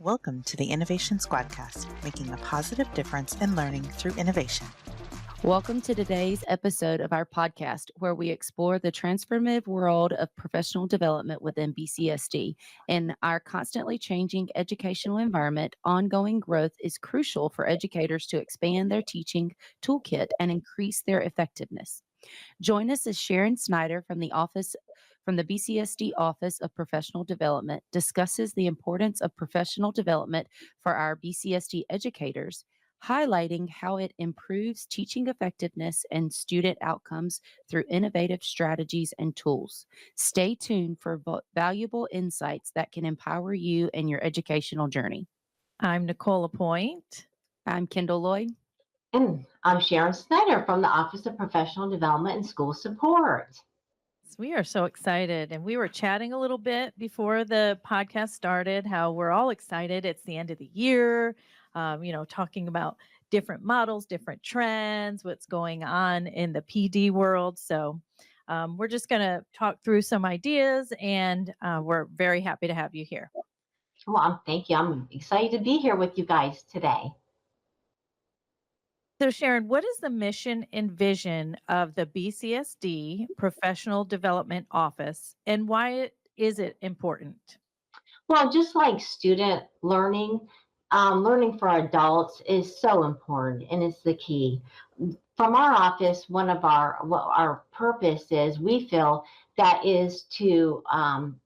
Welcome to the Innovation Squadcast, making a positive difference in learning through innovation. Welcome to today's episode of our podcast, where we explore the transformative world of professional development within BCSD. In our constantly changing educational environment, ongoing growth is crucial for educators to expand their teaching toolkit and increase their effectiveness. Join us as Sharon Snyder from the BCSD Office of Professional Development discusses the importance of professional development for our BCSD educators, highlighting how it improves teaching effectiveness and student outcomes through innovative strategies and tools. Stay tuned for valuable insights that can empower you in your educational journey. I'm Nicole Lapointe. I'm Kendall Lloyd. And I'm Sharon Snyder from the Office of Professional Development and School Support. We are so excited. And we were chatting a little bit before the podcast started, how we're all excited. It's the end of the year, talking about different models, different trends, what's going on in the PD world. So we're just going to talk through some ideas, and we're very happy to have you here. Well, thank you. I'm excited to be here with you guys today. So, Sharon, what is the mission and vision of the BCSD Professional Development Office, and why is it important? Well, just like student learning, learning for adults is so important, and it's the key. From our office, what our purpose is, we feel that is to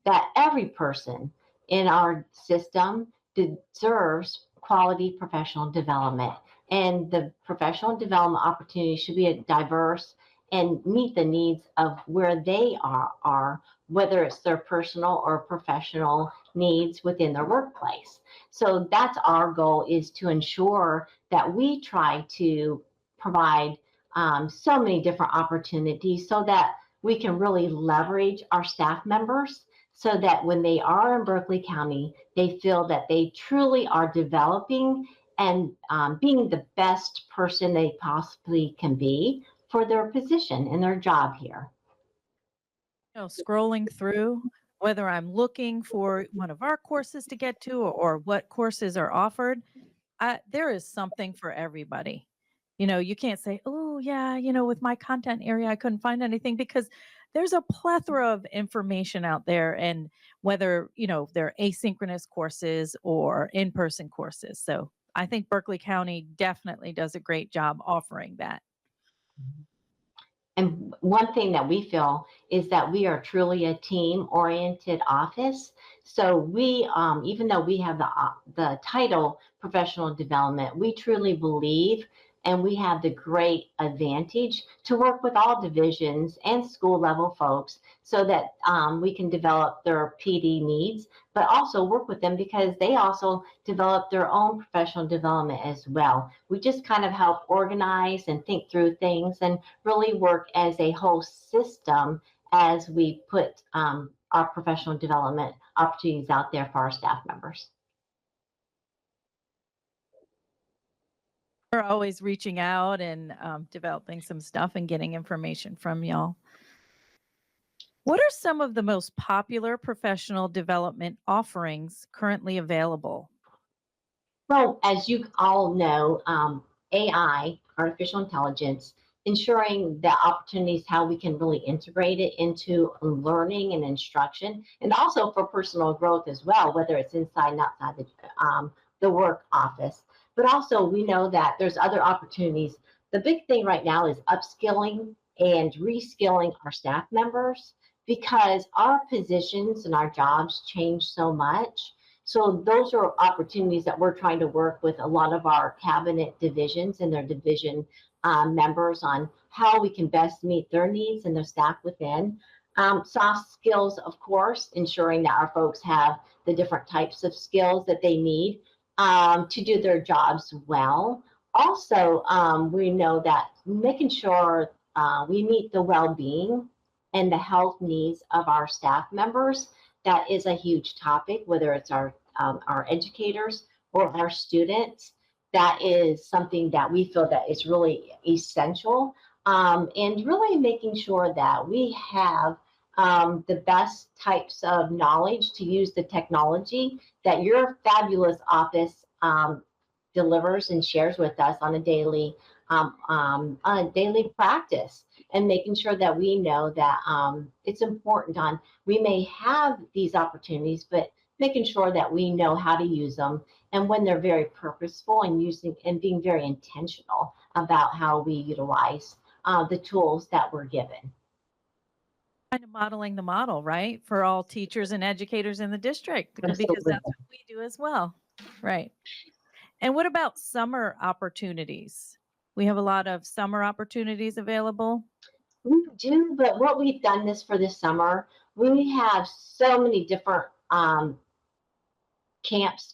that every person in our system deserves quality professional development. And the professional development opportunity should be diverse and meet the needs of where they are, whether it's their personal or professional needs within their workplace. So that's our goal, is to ensure that we try to provide so many different opportunities so that we can really leverage our staff members, so that when they are in Berkeley County, they feel that they truly are developing and being the best person they possibly can be for their position and their job here. Scrolling through, whether I'm looking for one of our courses to get to or what courses are offered, there is something for everybody. You can't say, oh, yeah, with my content area, I couldn't find anything, because there's a plethora of information out there, and whether, they're asynchronous courses or in-person courses. So I think Berkeley County definitely does a great job offering that. And one thing that we feel is that we are truly a team-oriented office. So we, even though we have the title professional development, we truly believe, and we have the great advantage to work with all divisions and school level folks so that we can develop their PD needs, but also work with them because they also develop their own professional development as well. We just kind of help organize and think through things and really work as a whole system as we put our professional development opportunities out there for our staff members. We're always reaching out and developing some stuff and getting information from y'all. What are some of the most popular professional development offerings currently available? Well, as you all know, AI, artificial intelligence, ensuring the opportunities, how we can really integrate it into learning and instruction, and also for personal growth as well, whether it's inside and outside the work office. But also we know that there's other opportunities. The big thing right now is upskilling and reskilling our staff members, because our positions and our jobs change so much. So those are opportunities that we're trying to work with a lot of our cabinet divisions and their division members on how we can best meet their needs and their staff within. Soft skills, of course, ensuring that our folks have the different types of skills that they need to do their jobs well. Also, we know that making sure we meet the well-being and the health needs of our staff members, that is a huge topic, whether it's our educators or our students. That is something that we feel that is really essential, and really making sure that we have the best types of knowledge to use the technology that your fabulous office delivers and shares with us on a daily practice, and making sure that we know that it's important on, we may have these opportunities, but making sure that we know how to use them, and when they're very purposeful and using and being very intentional about how we utilize the tools that we're given. Kind of modeling the model, right, for all teachers and educators in the district, because Absolutely. that's what we do as well. Right. And what about summer opportunities? We have a lot of summer opportunities available. We do, but what we've done this for this summer, we have so many different camps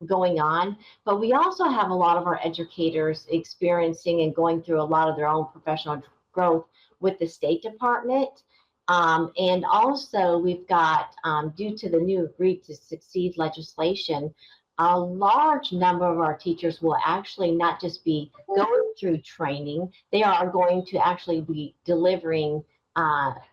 going on, but we also have a lot of our educators experiencing and going through a lot of their own professional growth with the State Department. And also we've got, due to the new Agree to Succeed legislation, a large number of our teachers will actually not just be going through training, they are going to actually be delivering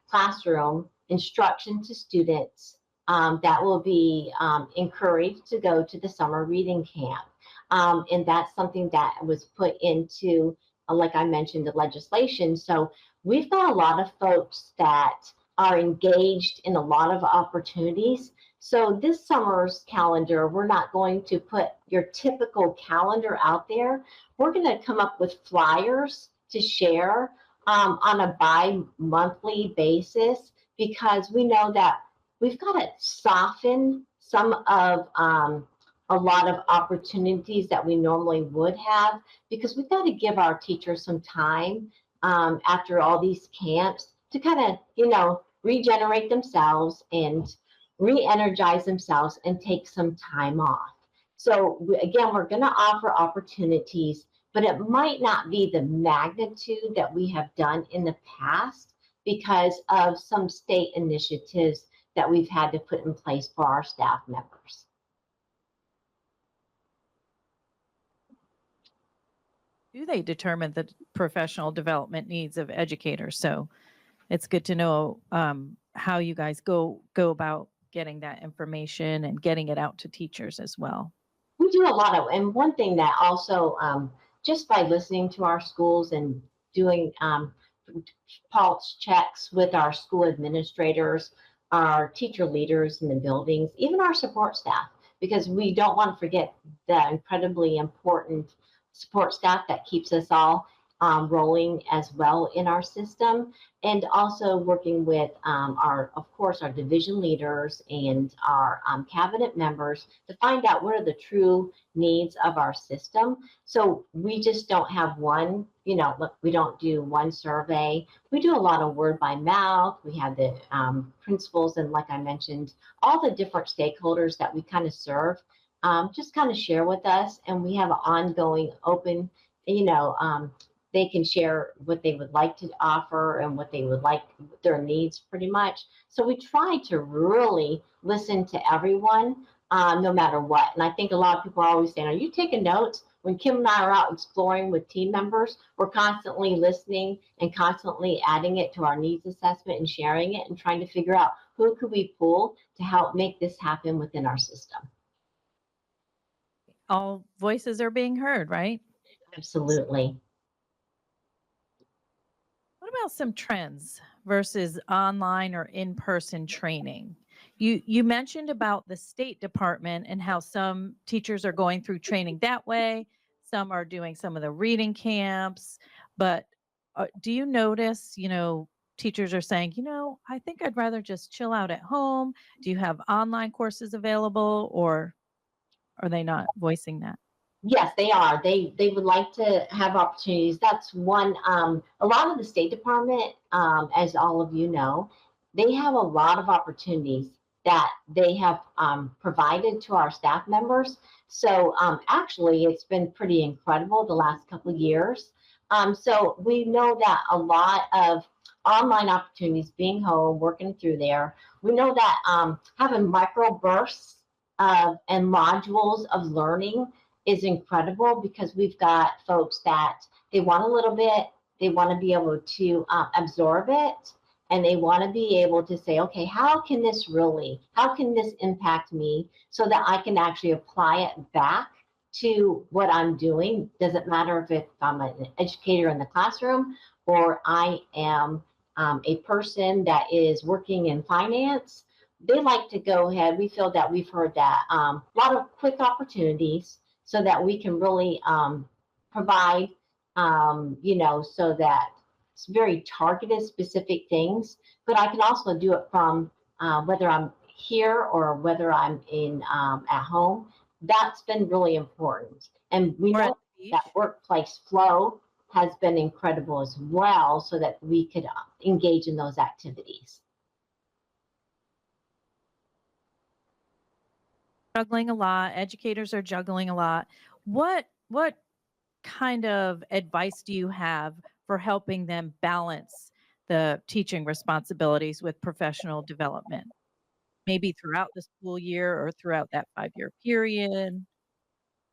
classroom instruction to students that will be encouraged to go to the summer reading camp. And that's something that was put into, like I mentioned, the legislation. So we've got a lot of folks that are engaged in a lot of opportunities. So this summer's calendar, we're not going to put your typical calendar out there. We're going to come up with flyers to share on a bi-monthly basis, because we know that we've got to soften some of a lot of opportunities that we normally would have, because we've got to give our teachers some time after all these camps to kind of, regenerate themselves and re-energize themselves and take some time off. So again, we're going to offer opportunities, but it might not be the magnitude that we have done in the past because of some state initiatives that we've had to put in place for our staff members. Do they determine the professional development needs of educators? So it's good to know how you guys go about getting that information and getting it out to teachers as well. We do a lot of, and one thing that also, just by listening to our schools and doing pulse checks with our school administrators, our teacher leaders in the buildings, even our support staff, because we don't want to forget the incredibly important support staff that keeps us all rolling as well in our system, and also working with of course, our division leaders and our cabinet members to find out what are the true needs of our system. So we just don't have one, we don't do one survey. We do a lot of word by mouth. We have the principals, and like I mentioned, all the different stakeholders that we kind of serve just kind of share with us, and we have an ongoing open, they can share what they would like to offer and what they would like, their needs pretty much. So we try to really listen to everyone, no matter what. And I think a lot of people are always saying, are you taking notes? When Kim and I are out exploring with team members, we're constantly listening and constantly adding it to our needs assessment and sharing it and trying to figure out who could we pull to help make this happen within our system. All voices are being heard, right? Absolutely. What about some trends versus online or in-person training? You mentioned about the State Department and how some teachers are going through training that way. Some are doing some of the reading camps, but do you notice, teachers are saying, I think I'd rather just chill out at home. Do you have online courses available, or are they not voicing that? Yes, they are. They would like to have opportunities. That's one. A lot of the State Department, as all of you know, they have a lot of opportunities that they have provided to our staff members. So actually, it's been pretty incredible the last couple of years. So we know that a lot of online opportunities, being home, working through there. We know that having micro bursts and modules of learning is incredible, because we've got folks that they want a little bit, they want to be able to absorb it, and they want to be able to say, okay, how can this impact me so that I can actually apply it back to what I'm doing? Doesn't matter if I'm an educator in the classroom or I am a person that is working in finance. They like to go ahead. We feel that we've heard that a lot of quick opportunities so that we can really provide, so that it's very targeted, specific things. But I can also do it from whether I'm here or whether I'm in at home. That's been really important. And we Or at know the beach. that workplace flow has been incredible as well, so that we could engage in those activities. Juggling a lot. Educators are juggling a lot. What kind of advice do you have for helping them balance the teaching responsibilities with professional development? Maybe throughout the school year or throughout that 5-year period?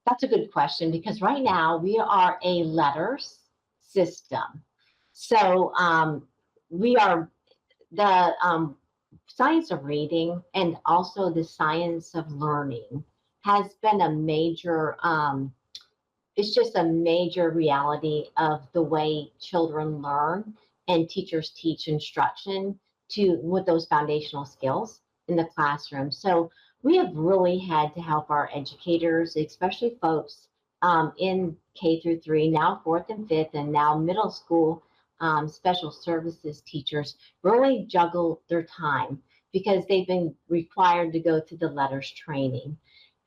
That's a good question, because right now we are a letters system. So we are the science of reading and also the science of learning has been a major, it's just a major reality of the way children learn and teachers teach instruction to with those foundational skills in the classroom. So we have really had to help our educators, especially folks in K through 3, now 4th and 5th, and now middle school special services teachers really juggle their time because they've been required to go through the letters training.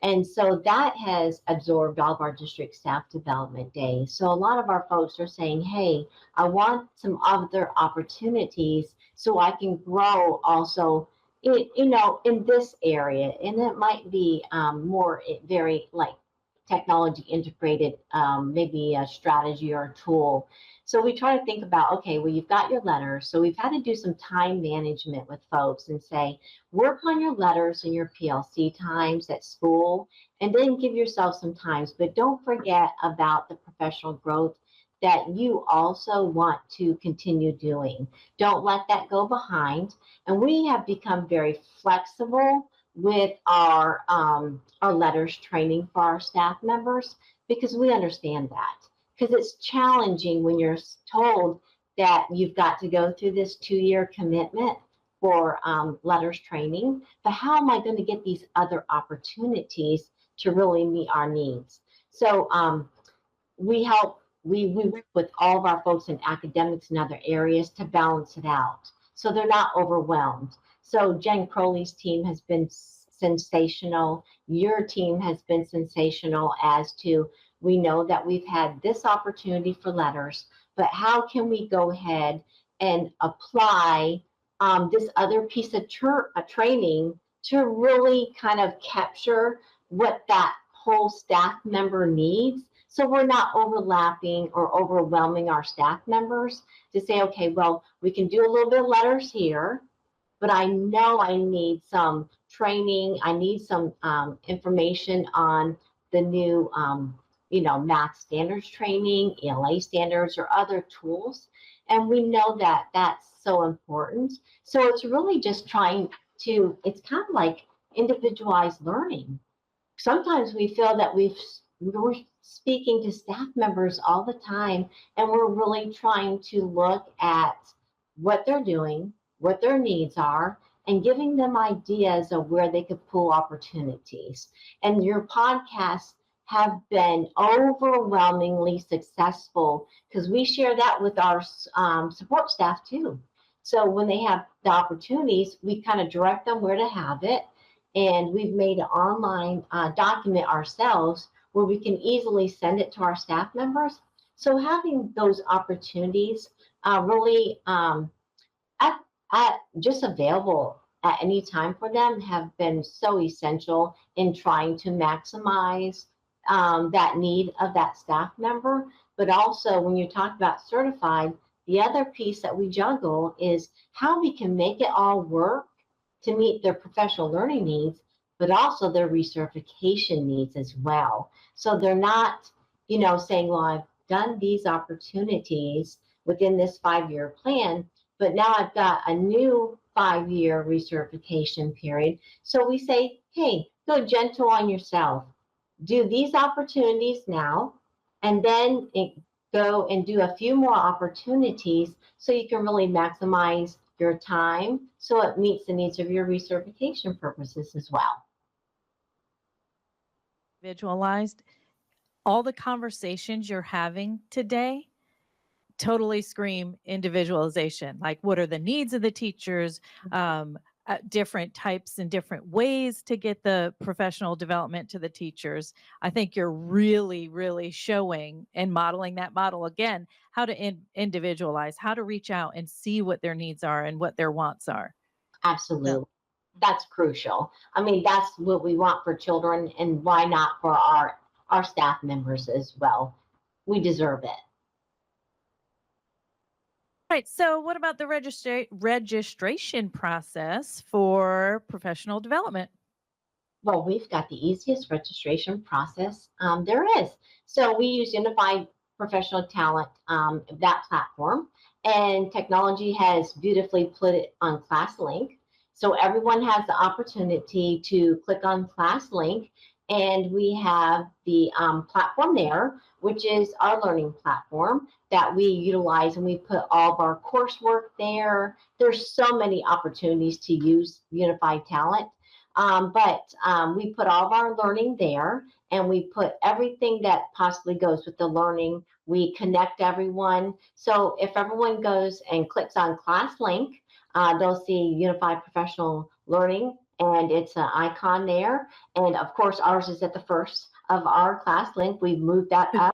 And so that has absorbed all of our district staff development days. So a lot of our folks are saying, hey, I want some other opportunities so I can grow also in this area. And it might be more very like technology integrated, maybe a strategy or a tool. So we try to think about, okay, well, you've got your letters. So we've had to do some time management with folks and say, work on your letters and your PLC times at school, and then give yourself some times. But don't forget about the professional growth that you also want to continue doing. Don't let that go behind. And we have become very flexible with our letters training for our staff members, because we understand that. Because it's challenging when you're told that you've got to go through this 2-year commitment for letters training, but how am I going to get these other opportunities to really meet our needs? So we work with all of our folks in academics and other areas to balance it out, so they're not overwhelmed. So Jen Crowley's team has been sensational. Your team has been sensational as to, we know that we've had this opportunity for letters, but how can we go ahead and apply this other piece of training to really kind of capture what that whole staff member needs, so we're not overlapping or overwhelming our staff members to say, okay, well, we can do a little bit of letters here, but I know I need some training. I need some information on the new, math standards training, ELA standards, or other tools. And we know that that's so important. So it's really just trying to, it's kind of like individualized learning. Sometimes we feel that we're speaking to staff members all the time, and we're really trying to look at what they're doing, what their needs are, and giving them ideas of where they could pull opportunities. And your podcasts have been overwhelmingly successful because we share that with our support staff too. So when they have the opportunities, we kind of direct them where to have it. And we've made an online document ourselves where we can easily send it to our staff members. So having those opportunities really just available at any time for them have been so essential in trying to maximize that need of that staff member. But also when you talk about certified, the other piece that we juggle is how we can make it all work to meet their professional learning needs, but also their recertification needs as well. So they're not, saying, well, I've done these opportunities within this 5-year plan, but now I've got a new 5-year recertification period. So we say, hey, go gentle on yourself. Do these opportunities now, and then go and do a few more opportunities so you can really maximize your time so it meets the needs of your recertification purposes as well. Visualized all the conversations you're having today totally scream individualization. Like, what are the needs of the teachers? Different types and different ways to get the professional development to the teachers. I think you're really, really showing and modeling that model again, how to individualize, how to reach out and see what their needs are and what their wants are. Absolutely. That's crucial. I mean, that's what we want for children, and why not for our staff members as well? We deserve it. Right. So, what about the registration process for professional development? Well, we've got the easiest registration process there is. So we use Unified Professional Talent, that platform, and technology has beautifully put it on ClassLink. So everyone has the opportunity to click on ClassLink, and we have the platform there, which is our learning platform that we utilize, and we put all of our coursework there. There's so many opportunities to use Unified Talent. But we put all of our learning there, and we put everything that possibly goes with the learning. We connect everyone. So if everyone goes and clicks on ClassLink, they'll see Unified Professional Learning, and it's an icon there. And of course, ours is at the first of our ClassLink. We've moved that up.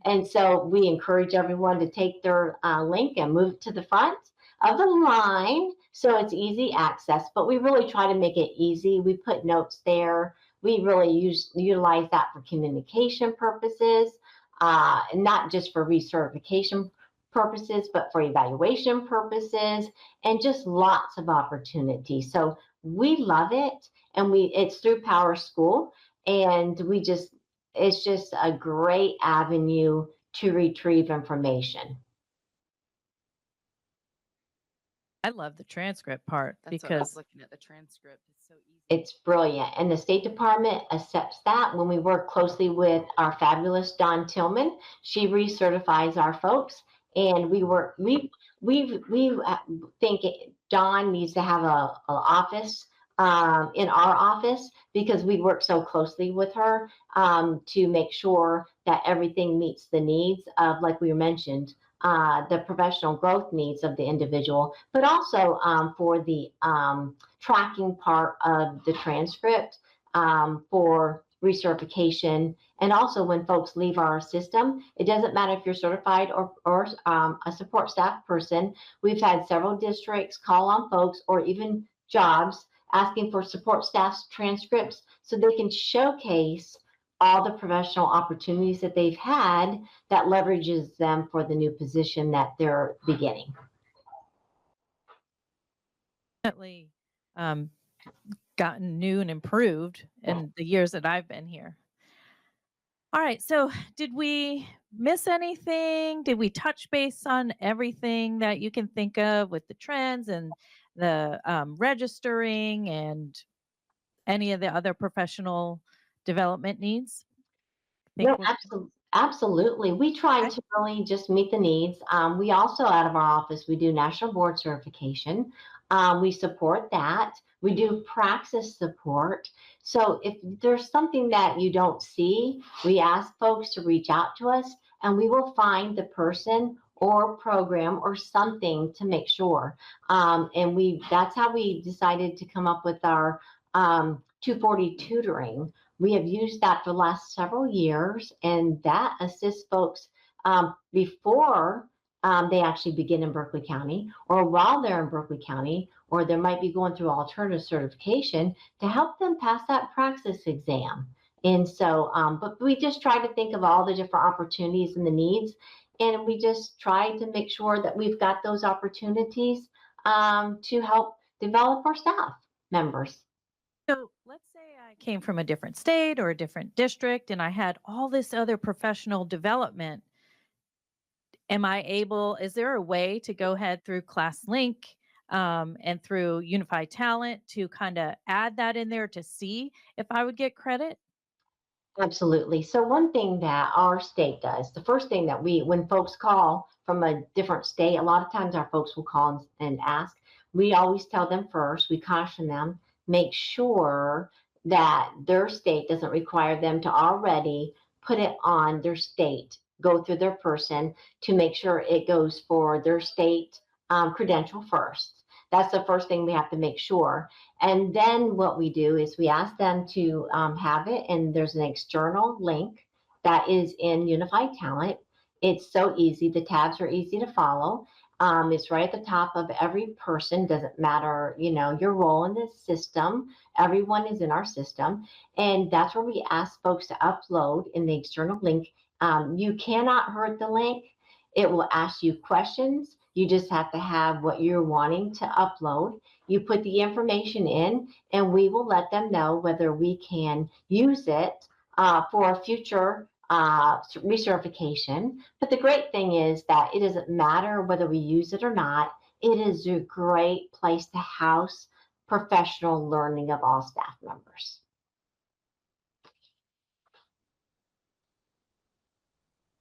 And so we encourage everyone to take their link and move it to the front of the line so it's easy access. But we really try to make it easy. We put notes there. We really utilize that for communication purposes, not just for recertification purposes, but for evaluation purposes, and just lots of opportunities. So we love it, and it's through Power School, and it's just a great avenue to retrieve information. I love the transcript part. That's what I was because looking at the transcript. It's so easy. It's brilliant. And the State Department accepts that when we work closely with our fabulous Dawn Tillman. She recertifies our folks. And we think Dawn needs to have an office in our office, because we work so closely with her to make sure that everything meets the needs of, like we mentioned, the professional growth needs of the individual, but also for the tracking part of the transcript for recertification. And also, when folks leave our system, it doesn't matter if you're certified or a support staff person. We've had several districts call on folks, or even jobs, asking for support staff transcripts so they can showcase all the professional opportunities that they've had that leverages them for the new position that they're beginning. Definitely gotten new and improved in the years that I've been here. All right. So, did we miss anything? Did we touch base on everything that you can think of with the trends and the registering and any of the other professional development needs? No, absolutely. We try Okay. to really just meet the needs. We also, out of our office, we do national board certification. We support that. We do praxis support. So if there's something that you don't see, we ask folks to reach out to us, and we will find the person or program or something to make sure. And that's how we decided to come up with our 240 tutoring. We have used that for the last several years, and that assists folks before they actually begin in Berkeley County, or while they're in Berkeley County, or they might be going through alternative certification to help them pass that praxis exam. And so, but we just try to think of all the different opportunities and the needs, and we just try to make sure that we've got those opportunities to help develop our staff members. So, let's say I came from a different state or a different district and I had all this other professional development. Is there a way to go ahead through ClassLink and through Unified Talent to kind of add that in there to see if I would get credit? Absolutely. So one thing that our state does, the first thing that when folks call from a different state, a lot of times our folks will call and ask, we always tell them first, we caution them, make sure that their state doesn't require them to already put it on their state, go through their person to make sure it goes for their state credential first. That's the first thing we have to make sure. And then what we do is we ask them to have it, and there's an external link that is in Unified Talent. It's so easy. The tabs are easy to follow. It's right at the top of every person. Doesn't matter, your role in the system. Everyone is in our system, and that's where we ask folks to upload in the external link. You cannot hurt the link. It will ask you questions. You just have to have what you're wanting to upload. You put the information in, and we will let them know whether we can use it for future recertification. But the great thing is that it doesn't matter whether we use it or not. It is a great place to house professional learning of all staff members.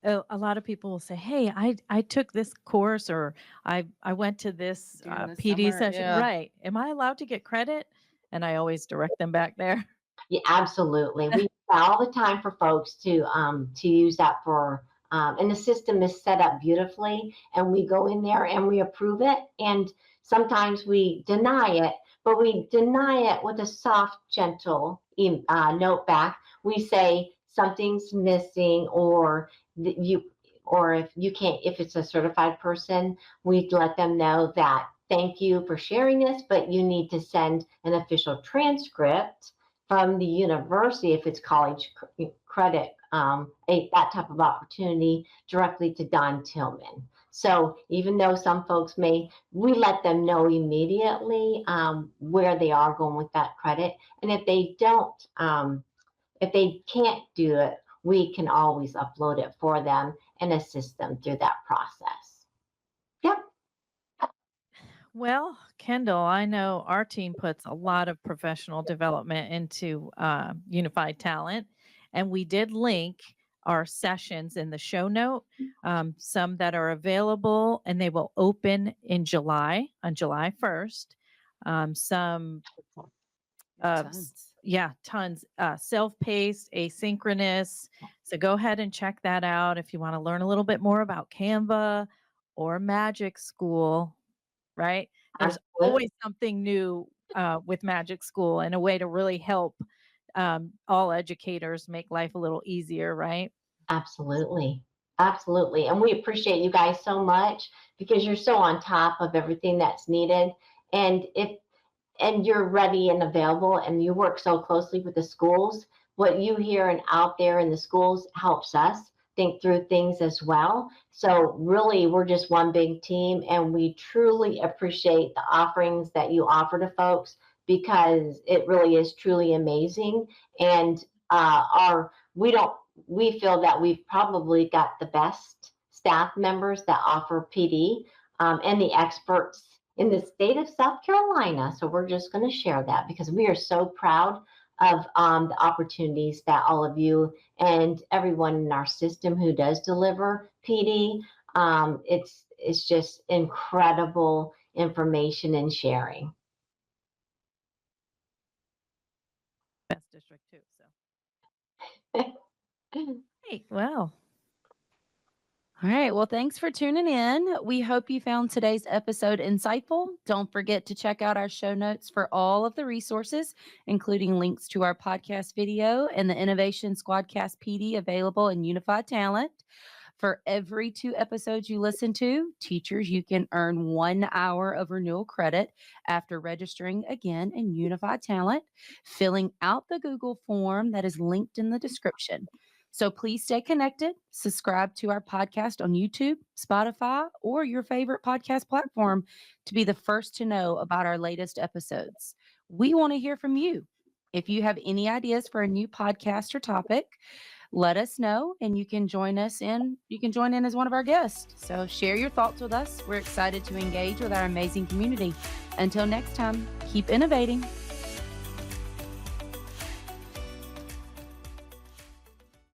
Oh, a lot of people will say, "Hey, I took this course, or I went to this During the PD summer, session." yeah. Right? Am I allowed to get credit? And I always direct them back there. Yeah, absolutely. We all the time for folks to use that for and the system is set up beautifully, and we go in there and we approve it, and sometimes we deny it, but we deny it with a soft, gentle note back. We say something's missing, or that you, or if you can't, if it's a certified person, we let them know that thank you for sharing this, but you need to send an official transcript from the university, if it's college credit, that type of opportunity directly to Don Tillman. So even though some folks we let them know immediately where they are going with that credit. And if they don't, if they can't do it, we can always upload it for them and assist them through that process. Yep. Well, Kendall, I know our team puts a lot of professional development into Unified Talent, and we did link our sessions in the show note, some that are available, and they will open in July, on July 1st. Some, Tons. tons, self-paced, asynchronous. So go ahead and check that out if you want to learn a little bit more about Canva or Magic School. Right? There's always something new with Magic School, and a way to really help all educators make life a little easier, right? Absolutely. Absolutely. And we appreciate you guys so much because you're so on top of everything that's needed. And you're ready and available, and you work so closely with the schools. What you hear and out there in the schools helps us think through things as well. So really, we're just one big team, and we truly appreciate the offerings that you offer to folks, because it really is truly amazing. And we feel that we've probably got the best staff members that offer PD, and the experts in the state of South Carolina. So we're just going to share that because we are so proud of the opportunities that all of you and everyone in our system who does deliver PD. It's just incredible information and sharing. Best district too. So, hey, well. All right. Well, thanks for tuning in. We hope you found today's episode insightful. Don't forget to check out our show notes for all of the resources, including links to our podcast video and the Innovation Squadcast PD available in Unified Talent. For every 2 episodes you listen to, teachers, you can earn 1 hour of renewal credit after registering again in Unified Talent, filling out the Google form that is linked in the description. So please stay connected. Subscribe to our podcast on YouTube, Spotify, or your favorite podcast platform to be the first to know about our latest episodes. We want to hear from you. If you have any ideas for a new podcast or topic, let us know, and you can join in as one of our guests. So share your thoughts with us. We're excited to engage with our amazing community. Until next time, keep innovating.